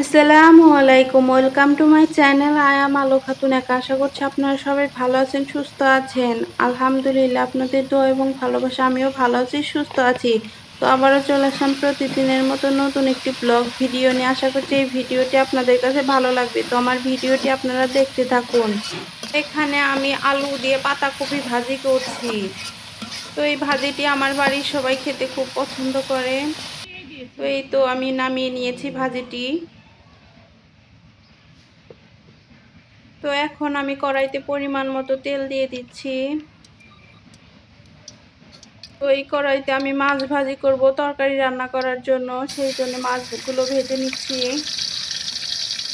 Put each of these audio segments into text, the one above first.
আসসালামু আলাইকুম, welcome to my channel. I am আলো খাতুন একা। আশা করছি আপনারা সবাই ভালো আছেন, সুস্থ আছেন। আলহামদুলিল্লাহ, আপনাদের দোয়া এবং ভালোবাসা আমিও ভালো আছি, সুস্থ আছি। তো আবারও চলে আসলাম প্রতিদিনের মতো নতুন একটি ব্লগ ভিডিও নিয়ে। আশা করছি এই ভিডিওটি আপনাদের কাছে ভালো লাগবে। তো আমার ভিডিওটি আপনারা দেখতে থাকুন। এখানে আমি আলু দিয়ে পাতাকপি ভাজি করছি। তো এই ভাজিটি আমার বাড়ির সবাই খেতে খুব পছন্দ করে। তো এই তো আমি নামিয়ে নিয়েছি ভাজিটি। তো এখন আমি কড়াইতে পরিমাণ মতো তেল দিয়ে দিচ্ছি। তো এই কড়াইতে আমি মাছ ভাজি করব তরকারি রান্না করার জন্য, সেই জন্য মাছগুলো ভেজে নিচ্ছি।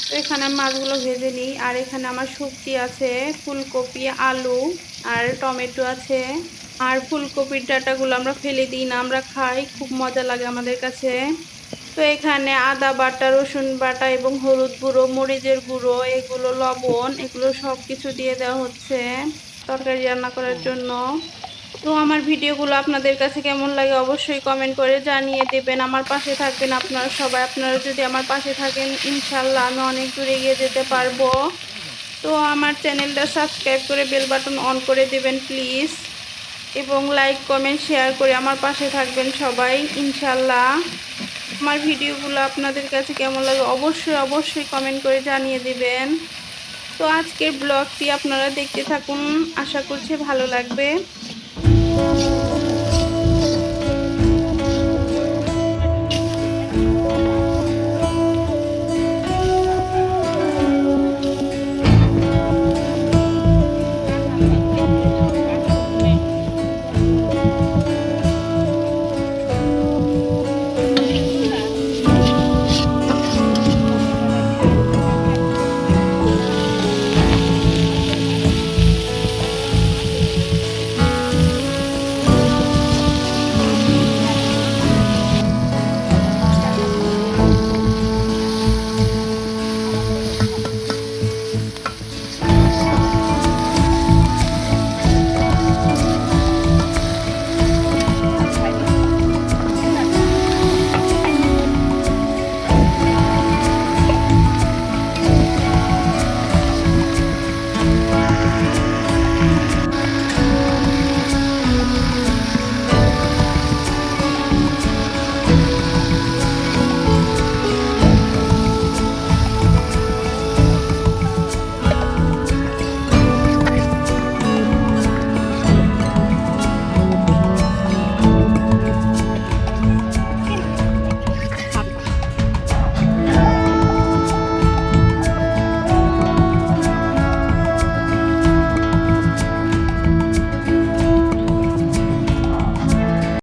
তো এখানে মাছগুলো ভেজে নিই। আর এখানে আমার সবজি আছে, ফুলকপি, আলু আর টমেটো আছে। আর ফুলকপির ডাঁটাগুলো আমরা ফেলে দিই না, আমরা খাই, খুব মজা লাগে আমাদের কাছে। তো এখানে আদা বাটা, রসুন বাটা এবং হলুদ গুঁড়ো, মরিচের গুঁড়ো, এগুলো লবণ, এগুলো সব কিছু দিয়ে দেওয়া হচ্ছে তরকারি রান্না করার জন্য। তো আমার ভিডিওগুলো আপনাদের কাছে কেমন লাগে অবশ্যই কমেন্ট করে জানিয়ে দেবেন। আমার পাশে থাকবেন আপনারা সবাই। আপনারা যদি আমার পাশে থাকেন, ইনশাল্লাহ আমি অনেক দূরে এগিয়ে যেতে পারবো। তো আমার চ্যানেলটা সাবস্ক্রাইব করে বেল বাটন অন করে দেবেন প্লিজ, এবং লাইক কমেন্ট শেয়ার করে আমার পাশে থাকবেন সবাই ইনশাল্লাহ। আমার ভিডিওগুলো আপনাদের কাছে কেমন লাগে অবশ্যই অবশ্যই কমেন্ট করে জানিয়ে দিবেন। তো আজকের ব্লগটি আপনারা দেখতে থাকুন, আশা করছি ভালো লাগবে।